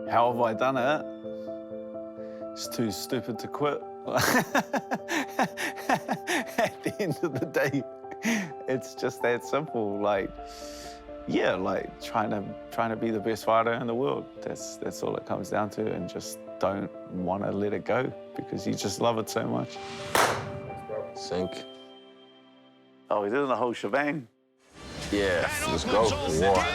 How have I done it? It's too stupid to quit. At the end of the day, it's just that simple. Like, yeah, like trying to be the best fighter in the world. That's all it comes down to, and just don't want to let it go because you just love it so much. Sink. Oh, he did the whole shebang. Yeah, let's go. War.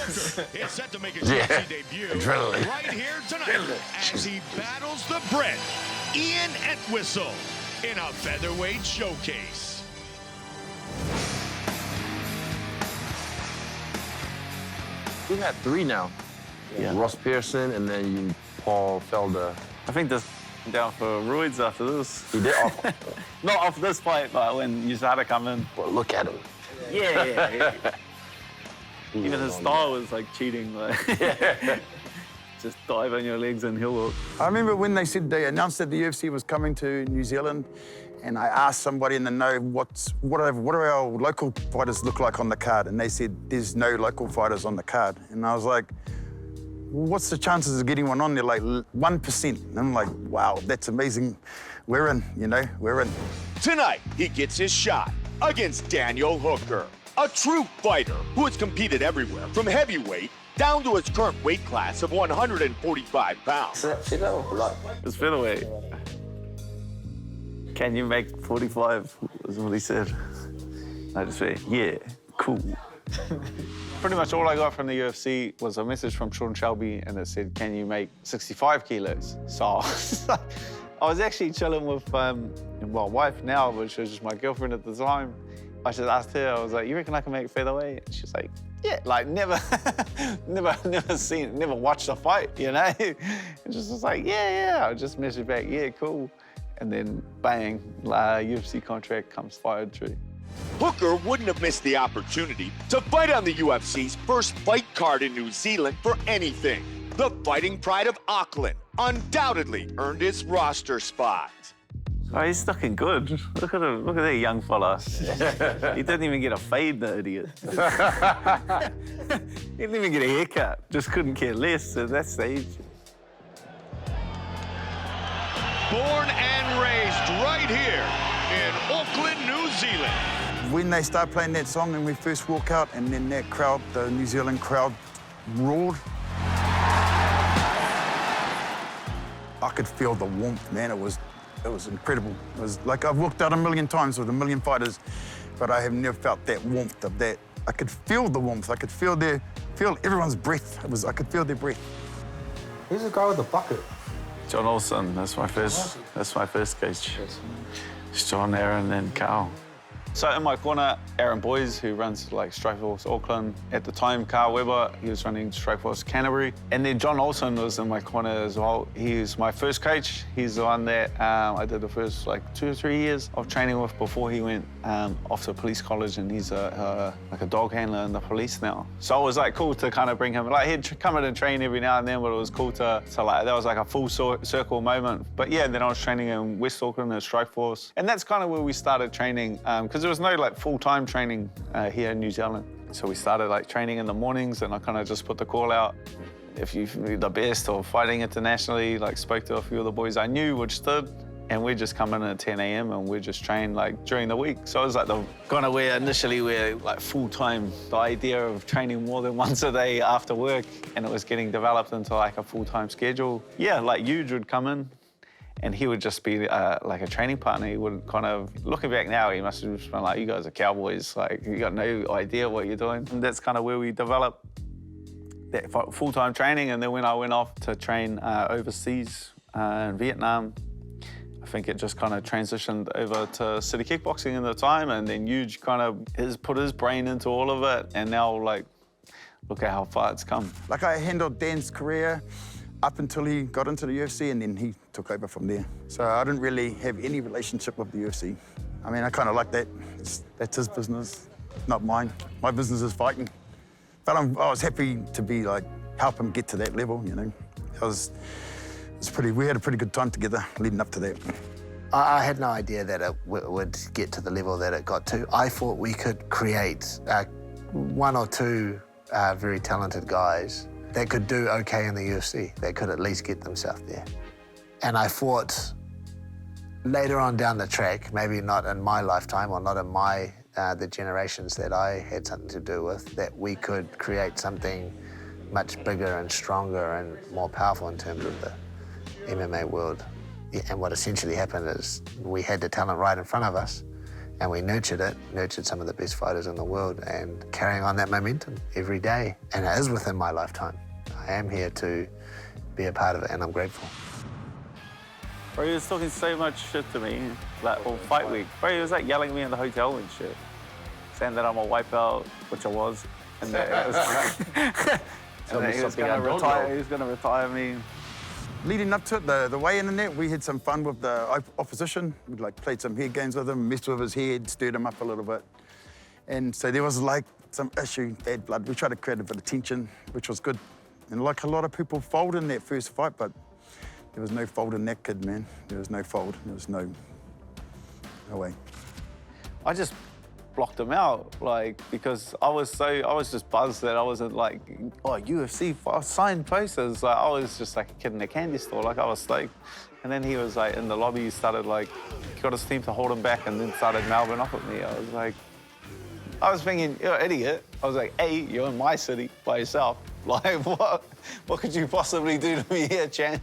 Is set to make his UFC debut Adrenaline. right here tonight as he battles the Brit, Ian Entwistle, in a featherweight showcase. We've had 3 now. Yeah. Ross Pearson and then you, Paul Felder. I think this down for roids after this. He did off. Not off this fight, but when you started coming. But look at him. Yeah. Even his style was like cheating, like just dive on your legs and heel hook. I remember when they announced that the UFC was coming to New Zealand, and I asked somebody in the know what do our local fighters look like on the card, and they said there's no local fighters on the card, and I was like, what's the chances of getting one on there? Like 1%. And I'm like, wow, that's amazing. We're in, you know, we're in. Tonight, he gets his shot against Daniel Hooker, a true fighter who has competed everywhere from heavyweight down to his current weight class of 145 pounds. It's featherweight. Can you make 45? Was what he said. I just said, yeah, cool. Pretty much all I got from the UFC was a message from Sean Shelby, and it said, can you make 65 kilos? So I was actually chilling with my wife now, which was just my girlfriend at the time. I just asked her, I was like, you reckon I can make featherweight? And she's like, yeah, like never watched a fight, you know? And just was like, yeah. I just messaged back, yeah, cool. And then bang, UFC contract comes fired through. Hooker wouldn't have missed the opportunity to fight on the UFC's first fight card in New Zealand for anything. The Fighting Pride of Auckland undoubtedly earned his roster spot. Oh, he's looking good. Look at him. Look at that young fella. He didn't even get a fade, the idiot. He didn't even get a haircut. Just couldn't care less at that stage. Born and raised right here in Auckland, New Zealand. When they start playing that song and we first walk out, and then that crowd, the New Zealand crowd, roared, I could feel the warmth, man. It was incredible. It was like I've walked out a million times with a million fighters, but I have never felt that warmth of that. I could feel the warmth. I could feel everyone's breath. I could feel their breath. Who's the guy with the bucket? John Olsen, that's my first coach. It's John, Aaron, and Karl. So in my corner, Aaron Boyes, who runs like Strikeforce Auckland. At the time, Karl Weber, he was running Strikeforce Canterbury. And then John Olsen was in my corner as well. He was my first coach. He's the one that I did the first like 2 or 3 years of training with before he went off to police college, and he's like a dog handler in the police now. So it was like cool to kind of bring him, like he'd come in and train every now and then, but it was cool to like, that was like a full circle moment. But yeah, then I was training in West Auckland at Strikeforce. And that's kind of where we started training, because there was no like full-time training here in New Zealand. So we started like training in the mornings, and I kind of just put the call out. If you're the best or fighting internationally, like spoke to a few of the boys I knew, which did, and we'd just come in at 10 a.m. and we'd just train like during the week. So it was like the kind of where initially we're like full-time, the idea of training more than once a day after work, and it was getting developed into like a full-time schedule. Yeah, like Eugene would come in, and he would just be like a training partner. He would kind of, looking back now, he must have just been like, you guys are cowboys, like you got no idea what you're doing. And that's kind of where we developed that full-time training. And then when I went off to train overseas in Vietnam, I think it just kind of transitioned over to city kickboxing at the time. And then Huge kind of put his brain into all of it. And now, like, look at how far it's come. Like I handled Dan's career up until he got into the UFC, and then he took over from there. So I didn't really have any relationship with the UFC. I mean, I kind of like that. That's his business, not mine. My business is fighting. But I was happy to be like, help him get to that level, you know. We had a pretty good time together leading up to that. I had no idea that it would get to the level that it got to. I thought we could create 1 or 2 very talented guys that could do okay in the UFC. They could at least get themselves there. And I fought later on down the track, maybe not in my lifetime or not in the generations that I had something to do with, that we could create something much bigger and stronger and more powerful in terms of the MMA world. And what essentially happened is we had the talent right in front of us, and we nurtured some of the best fighters in the world, and carrying on that momentum every day. And it is within my lifetime. I am here to be a part of it, and I'm grateful. Bro, he was talking so much shit to me, like, all fight week. Bro, he was like yelling at me in the hotel and shit, saying that I'm a wipeout, which I was, and that it was, and that he was gonna retire me. Leading up to it, the weigh-in and that, we had some fun with the opposition. We like played some head games with him, messed with his head, stirred him up a little bit. And so there was like some issue, bad blood. We tried to create a bit of tension, which was good. And like a lot of people fold in that first fight, but there was no fold in that kid, man. There was no fold. There was no way. I just blocked him out, like, because I was just buzzed that I wasn't like, oh, UFC signed posters. Like, I was just like a kid in a candy store, like I was stoked. And then he was like in the lobby, started like, he got his team to hold him back and then started mouthing off at me. I was thinking, you're an idiot. I was like, hey, you're in my city by yourself. Like, what could you possibly do to me here, Chan?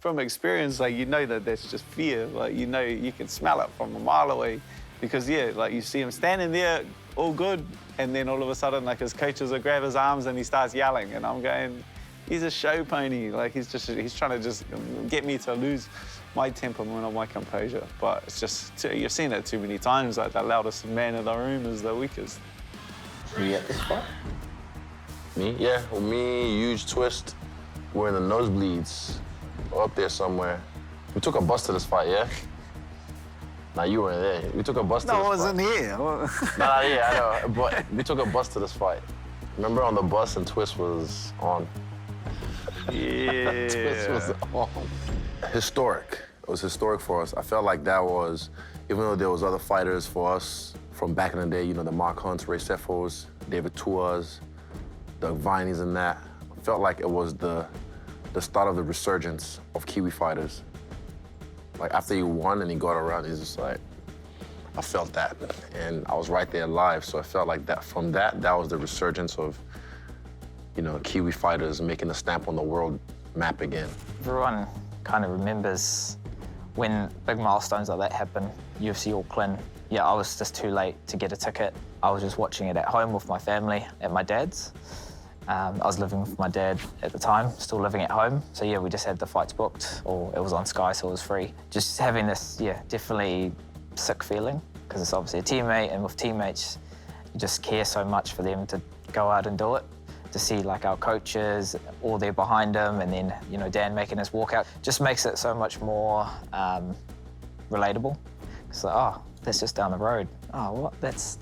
From experience, like, you know that that's just fear. Like, you know, you can smell it from a mile away. Because, yeah, like, you see him standing there, all good, and then all of a sudden, like, his coaches will grab his arms and he starts yelling, and I'm going, he's a show pony. Like, he's trying to just get me to lose my temperament or my composure. But it's just, you've seen it too many times, like, the loudest man in the room is the weakest. Were you at this fight? Me? Yeah, well, me, Huge Twist, we're in the nosebleeds, up there somewhere. We took a bus to this fight, yeah? Nah, you weren't there. We took a bus to this fight. No, I wasn't here. Nah, yeah, I know. But we took a bus to this fight. Remember on the bus and Twist was on? Yeah. Twist was on. Historic. It was historic for us. I felt like that was, even though there was other fighters for us from back in the day, you know, the Mark Hunts, Ray Sefos, David Tuas, the Vineys and that, I felt like it was the start of the resurgence of Kiwi fighters. Like, after he won and he got around, he's just like, I felt that. And I was right there live, so I felt like that, from that was the resurgence of, you know, Kiwi fighters making a stamp on the world map again. Everyone kind of remembers when big milestones like that happen, UFC Auckland. Yeah, I was just too late to get a ticket. I was just watching it at home with my family at my dad's. I was living with my dad at the time, still living at home. So yeah, we just had the fights booked, or it was on Sky, so it was free. Just having this, yeah, definitely sick feeling, because it's obviously a teammate, and with teammates, you just care so much for them to go out and do it. To see like our coaches, all there behind him, and then, you know, Dan making his walkout, just makes it so much more relatable. It's like, oh, that's just down the road. Oh, what? That's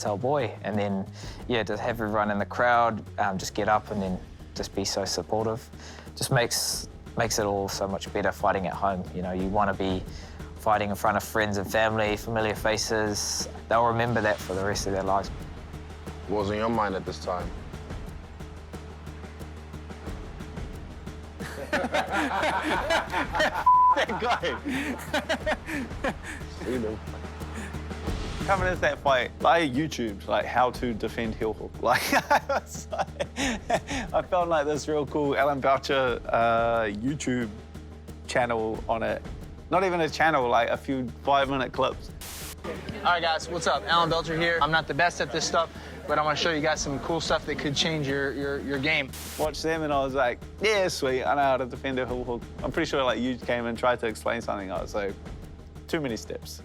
our boy. And then, yeah, to have everyone in the crowd just get up and then just be so supportive, just makes it all so much better fighting at home. You know, you want to be fighting in front of friends and family, familiar faces. They'll remember that for the rest of their lives. What was in your mind at this time? That guy. You know. Coming into that fight, I YouTubed like how to defend heel hook. Like, I felt like this real cool Alan Boucher YouTube channel on it. Not even a channel, like a few 5-minute clips. All right, guys, what's up? Alan Belcher here. I'm not the best at this stuff, but I'm gonna show you guys some cool stuff that could change your game. Watched them and I was like, yeah, sweet, I know how to defend a heel hook. I'm pretty sure like you came and tried to explain something. I was like, too many steps.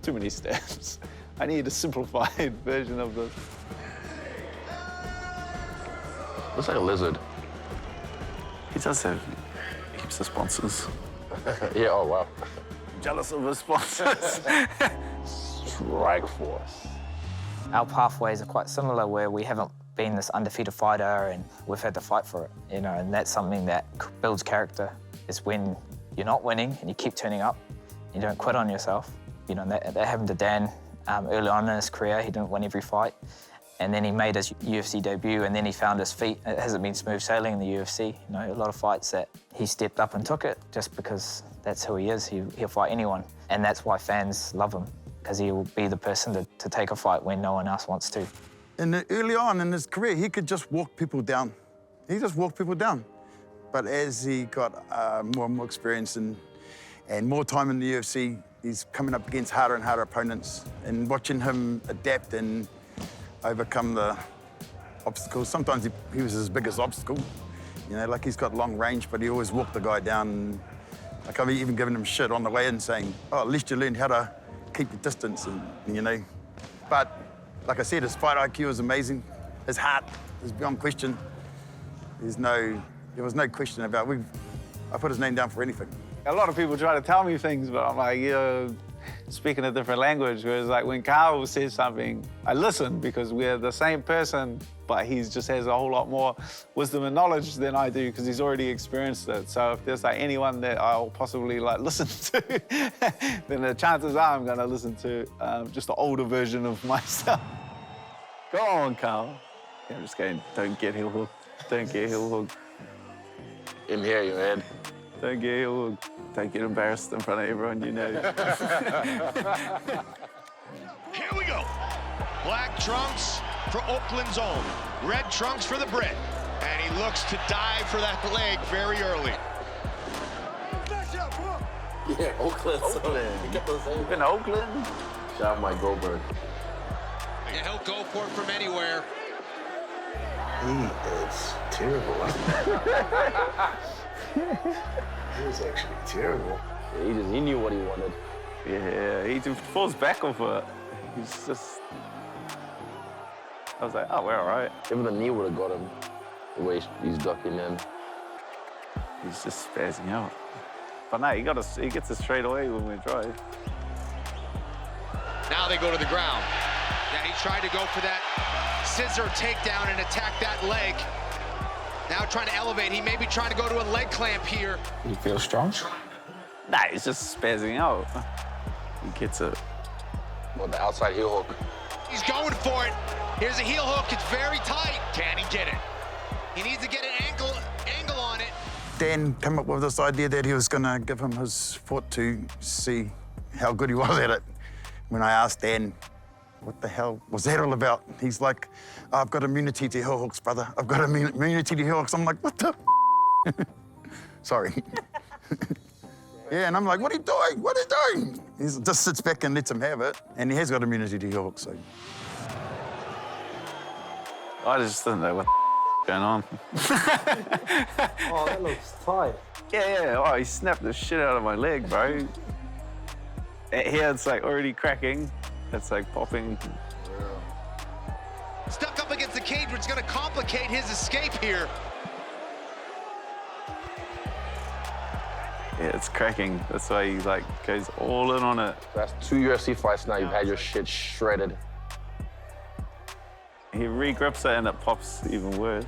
Too many steps. I need a simplified version of this. Looks like a lizard. He does have heaps of sponsors. Yeah, oh, wow. Jealous of his sponsors. Strike Force. Our pathways are quite similar, where we haven't been this undefeated fighter and we've had to fight for it, you know, and that's something that builds character, is when you're not winning and you keep turning up, you don't quit on yourself. You know, that happened to Dan early on in his career. He didn't win every fight, And then he made his UFC debut, and then he found his feet. It hasn't been smooth sailing in the UFC. You know, a lot of fights that he stepped up and took it just because that's who he is. He'll fight anyone. And that's why fans love him, because he will be the person to take a fight when no one else wants to. And early on in his career, he could just walk people down. He just walked people down. But as he got more and more experience and more time in the UFC, he's coming up against harder and harder opponents. And watching him adapt and overcome the obstacles. Sometimes he was his biggest obstacle. You know, like he's got long range, but he always walked the guy down. Like I've even given him shit on the way in saying, oh, at least you learned how to keep your distance and you know. But like I said, his fight IQ is amazing. His heart is beyond question. There was no question about it. I put his name down for anything. A lot of people try to tell me things, but I'm like, you know, speaking a different language. Whereas like when Karl says something, I listen because we're the same person, but he just has a whole lot more wisdom and knowledge than I do because he's already experienced it. So if there's like anyone that I'll possibly like listen to, then the chances are I'm gonna listen to just the older version of myself. Go on, Karl. Yeah, I'm just kidding. Don't get heel hooked. Don't get heel hooked. In here, your head. Don't get heel hooked. Don't get embarrassed in front of everyone you know. Here we go. Black trunks for Oakland's own. Red trunks for the Brit. And he looks to dive for that leg very early. Yeah, Oakland. You've been to Oakland? Shout out Mike Goldberg. Yeah, he'll go for it from anywhere. He is terrible. He was actually terrible. Yeah, he knew what he wanted. Yeah, he just falls back off it. He's just... I was like, oh, we're all right. Even the knee would have got him the way he's ducking in. He's just spazzing out. But no, he gets it straight away when we drive. Now they go to the ground. Yeah, he tried to go for that scissor takedown and attack that leg. Now trying to elevate. He may be trying to go to a leg clamp here. You feel strong? Nah, he's just spazzing out. He gets it. Well, the outside heel hook. He's going for it. Here's a heel hook. It's very tight. Can he get it? He needs to get an angle on it. Dan came up with this idea that he was going to give him his foot to see how good he was at it. When I asked Dan, what the hell was that all about? He's like, oh, I've got immunity to heel hooks, brother. I've got immunity to heel hooks. I'm like, what the Sorry. Yeah, and I'm like, what are you doing? What are you doing? He just sits back and lets him have it. And he has got immunity to heel hooks, so. I just didn't know what going on. Oh, that looks tight. Yeah. Oh, he snapped the shit out of my leg, bro. Here it's like already cracking. It's like popping. Stuck up against the cage, which is going to complicate his escape here. Yeah, it's cracking. That's why he like goes all in on it. That's 2 UFC fights now. You've had your shit shredded. He regrips it and it pops even worse.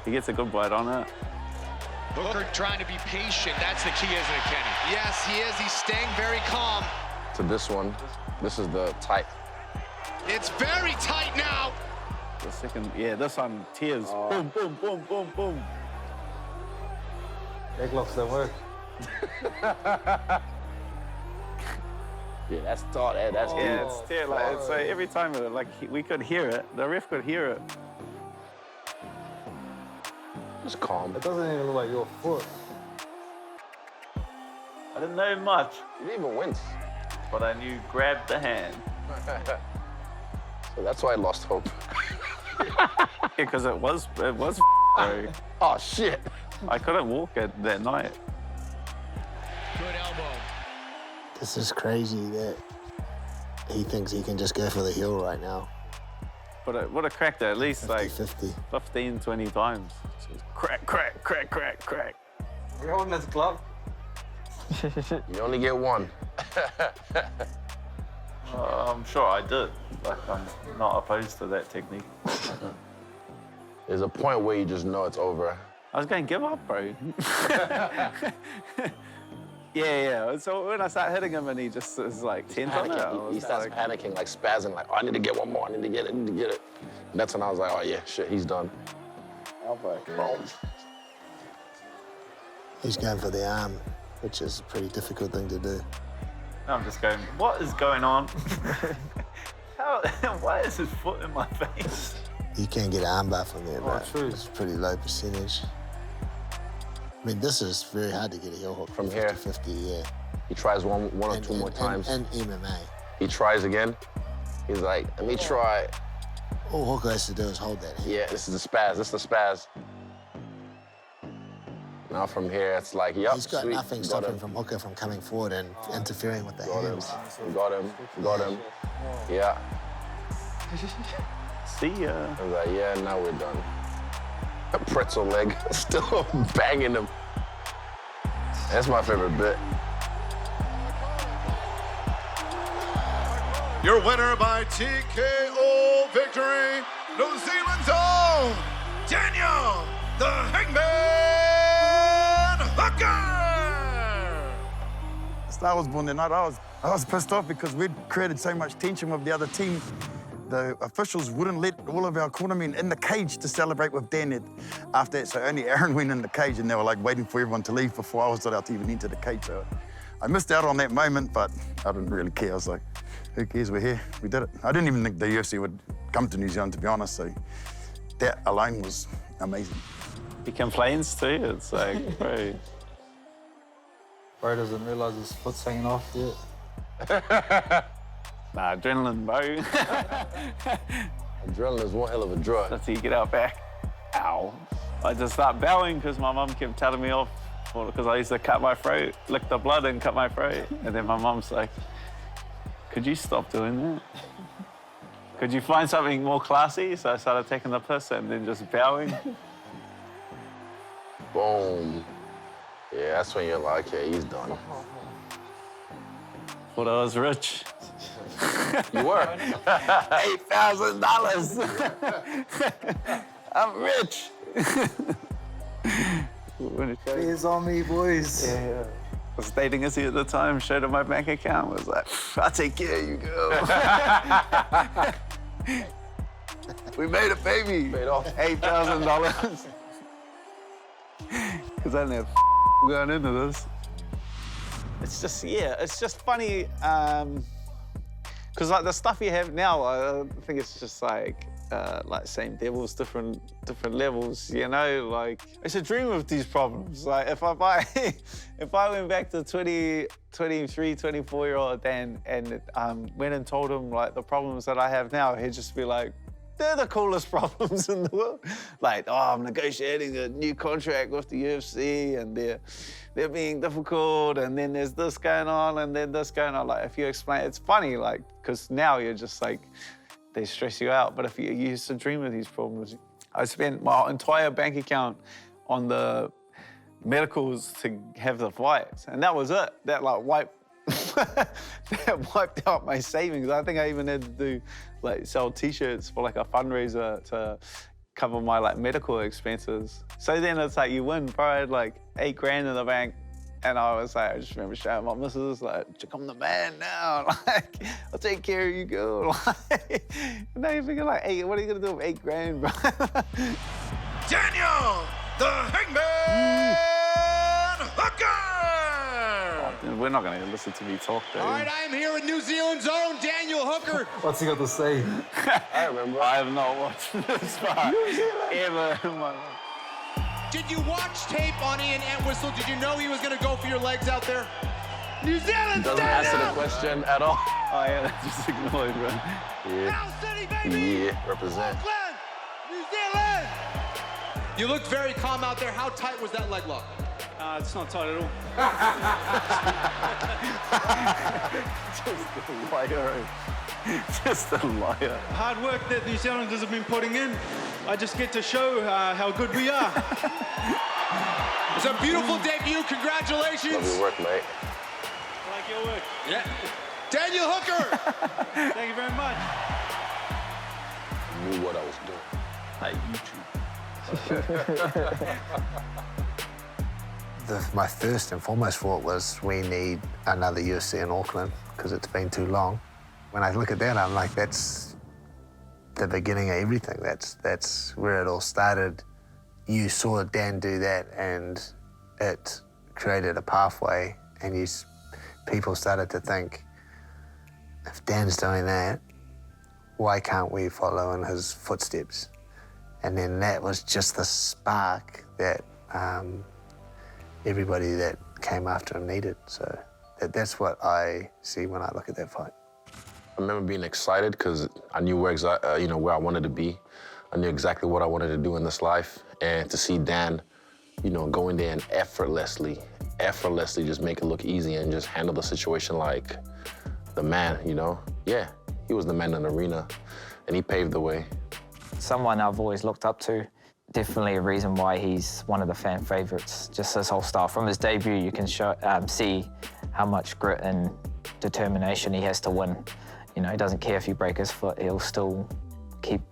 He gets a good bite on it. Hooker trying to be patient. That's the key, isn't it, Kenny? Yes, he is. He's staying very calm. To this one, this is the tight. It's very tight now. The second, yeah, this one, tears. Boom, boom, boom, boom, boom. Leg locks don't work. Yeah, that's taut. That's Yeah, it's tear. Like, it's like every time, like we could hear it. The ref could hear it. just calm. It doesn't even look like your foot. I didn't know much, You didn't even wince. but I knew grab the hand. So that's why I lost hope. Because it was bro. Oh, shit. I couldn't walk it that night. Good elbow. This is crazy that he thinks he can just go for the heel right now. But it would have cracked it at least like 50. 15, 20 times. So it was crack, crack, crack, crack, crack. We're holding this glove. You only get one. I'm sure I did. Like, I'm not opposed to that technique. There's a point where you just know it's over. I was going to give up, bro. Yeah. So when I start hitting him and he just is like 10 on it, I was He starts like, panicking, like spazzing, like, oh, I need to get one more, I need to get it. And that's when I was like, oh yeah, shit, he's done. He's going for the arm, which is a pretty difficult thing to do. I'm just going, what is going on? Why is his foot in my face? You can't get an armbar from there, but true. it's a pretty low percentage. I mean, this is very hard to get a heel hook From here. 50-50, yeah. He tries one or two more times. And MMA. He tries again. He's like, let me try. All Hooker has to do is hold that hand. Yeah, this is the spaz, this is the spaz. Now from here, it's like, yup, He's got sweet, nothing stopping from Hooker from coming forward and interfering with the hands. Got him. Yeah. See ya. I was like, yeah, now we're done. A pretzel leg, still banging him. That's my favorite bit. Your winner by TKO victory, New Zealand's own Daniel The Hangman Hooker! Star was born that night. I was pissed off because we'd created so much tension with the other team. The officials wouldn't let all of our cornermen in the cage to celebrate with Dan after that. So only Aaron went in the cage and they were like waiting for everyone to leave before I was allowed to even enter the cage. So I missed out on that moment, but I didn't really care. I was like, who cares, we're here, we did it. I didn't even think the UFC would come to New Zealand, to be honest, so that alone was amazing. He complains too, it's like, bro. Bro doesn't realise his foot's hanging off yet. Nah, adrenaline, bro. Adrenaline is one hell of a drug. That's how you get out back. Ow. I just start bowing because my mum kept telling me off because I used to cut my throat, lick the blood and cut my throat. And then my mum's like, could you stop doing that? Could you find something more classy? So I started taking the piss and then just bowing. Boom. Yeah, that's when you're like, okay, he's done. Thought I was rich. You were. $8,000. I'm rich. Beers on me, boys. Yeah. I was dating Izzy at the time, showed her my bank account, was like, I'll take care of you, girl. We made a baby. Paid off. $8,000. Because I didn't have going into this. It's just, yeah, it's just funny. Because like the stuff you have now, I think it's just like same devils, different levels, you know? Like, it's a dream of these problems. Like, if I went back to 23, 24-year-old Dan and went and told him like the problems that I have now, he'd just be like, they're the coolest problems in the world. Like, oh, I'm negotiating a new contract with the UFC and they're being difficult and then there's this going on and then this going on. Like, if you explain, it's funny, like, because now you're just like, they stress you out. But if you used to dream of these problems, I spent my entire bank account on the medicals to have the fights. And that was it. That like wiped out my savings. I think I even had to do like sell T-shirts for like a fundraiser to cover my like medical expenses. So then it's like you win, bro. I had like $8,000 in the bank. And I was like, I just remember shouting at my missus, like, I'm the man now. Like, I'll take care of you, girl. Like, and now you're thinking like, hey, what are you gonna do with $8,000, bro? Daniel The Hangman Hooker! We're not gonna listen to me talk, though. All right, I am here with New Zealand's own Daniel Hooker. What's he got to say? I remember. I have not watched this fight ever in my life. Did you watch tape on Ian Entwistle? Did you know he was going to go for your legs out there? New Zealand, Doesn't stand answer the up! question at all. Oh, yeah, just ignored, bro. Yeah. Now City, baby! Yeah, represent. Auckland, New Zealand! You looked very calm out there. How tight was that leg lock? It's not tight at all. Just a liar. Just a liar. Hard work that New Zealanders have been putting in. I just get to show how good we are. It's a beautiful debut. Congratulations. Love your work, mate. I like your work. Yeah. Daniel Hooker. Thank you very much. I knew what I was doing. Hey, YouTube. My first and foremost thought was we need another UFC in Auckland because it's been too long. When I look at that, I'm like, that's the beginning of everything. That's where it all started. You saw Dan do that, and it created a pathway, and people started to think, if Dan's doing that, why can't we follow in his footsteps? And then that was just the spark that everybody that came after him needed. So that's what I see when I look at that fight. I remember being excited because I knew where I wanted to be. I knew exactly what I wanted to do in this life. And to see Dan, go in there and effortlessly just make it look easy and just handle the situation like the man, Yeah, he was the man in the arena, and he paved the way. Someone I've always looked up to. Definitely a reason why he's one of the fan favorites. Just his whole style. From his debut, you can see how much grit and determination he has to win. He doesn't care if you break his foot, he'll still keep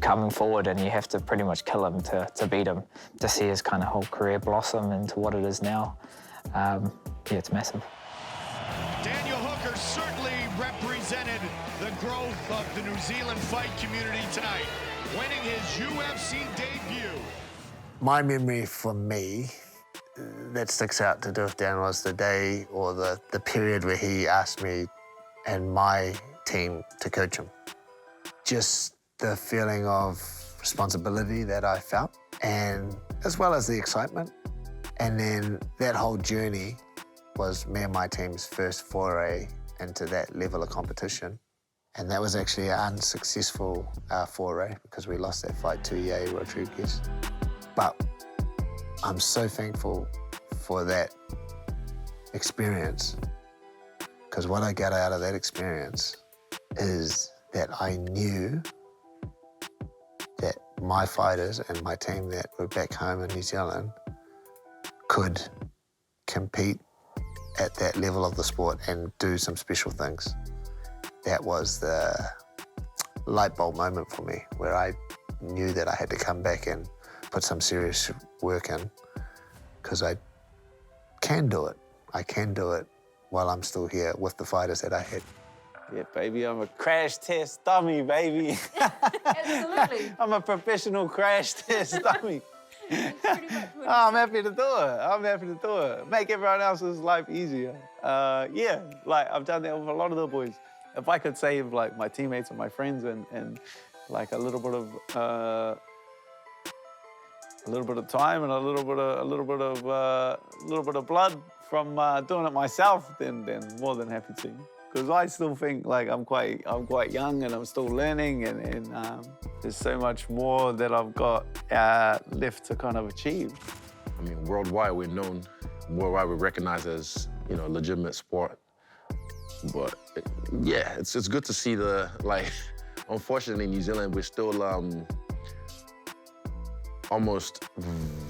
coming forward, and you have to pretty much kill him to beat him. To see his kind of whole career blossom into what it is now, yeah, it's massive. Daniel Hooker certainly represented the growth of the New Zealand fight community tonight, winning his UFC debut. My memory for me that sticks out to do with Dan was the day or the period where he asked me and my team to coach him. Just the feeling of responsibility that I felt, and as well as the excitement. And then that whole journey was me and my team's first foray into that level of competition. And that was actually an unsuccessful foray because we lost that fight to Yair Rodriguez. But I'm so thankful for that experience, because what I got out of that experience is that I knew that my fighters and my team that were back home in New Zealand could compete at that level of the sport and do some special things. That was the light bulb moment for me, where I knew that I had to come back and put some serious work in, because I can do it. I can do it while I'm still here with the fighters that I had. Yeah, baby, I'm a crash test dummy, baby. Absolutely. I'm a professional crash test dummy. I'm happy to do it. I'm happy to do it. Make everyone else's life easier. Yeah, like I've done that with a lot of the boys. If I could save like my teammates and my friends and like a little bit of time and a little bit of blood from doing it myself, then more than happy to. Because I still think like I'm quite young and I'm still learning, and there's so much more that I've got left to kind of achieve. I mean, worldwide we're known, worldwide we're recognized as a legitimate sport. But yeah, it's good to see unfortunately in New Zealand we're still almost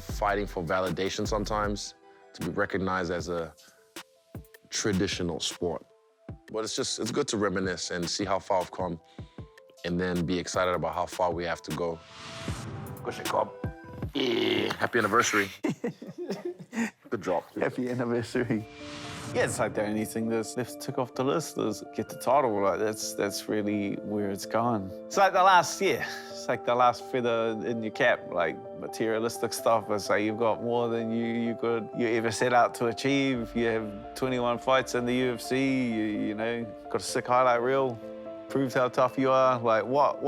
fighting for validation sometimes to be recognized as a traditional sport. But it's good to reminisce and see how far I've come, and then be excited about how far we have to go. Yeah, happy anniversary. Good job. Happy anniversary. Yeah, it's like the only thing that's left to tick off the list is get the title. Like that's really where it's gone. It's like the last year. It's like the last feather in your cap, like materialistic stuff. It's like you've got more than you ever set out to achieve. You have 21 fights in the UFC. You know, got a sick highlight reel. Proved how tough you are. Like what?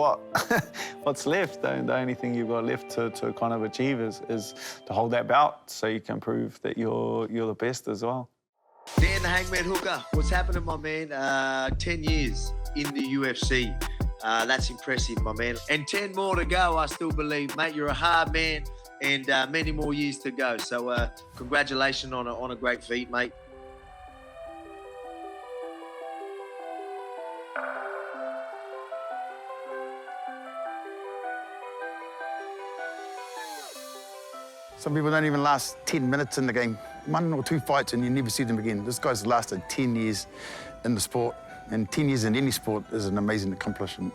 What's left? The only thing you've got left to kind of achieve is to hold that belt, so you can prove that you're the best as well. Dan The Hangman Hooker, what's happening, my man? 10 years in the UFC. That's impressive, my man. And 10 more to go, I still believe. Mate, you're a hard man, and many more years to go. So congratulations on a great feat, mate. Some people don't even last 10 minutes in the game. 1 or 2 fights and you never see them again. This guy's lasted 10 years in the sport, and 10 years in any sport is an amazing accomplishment.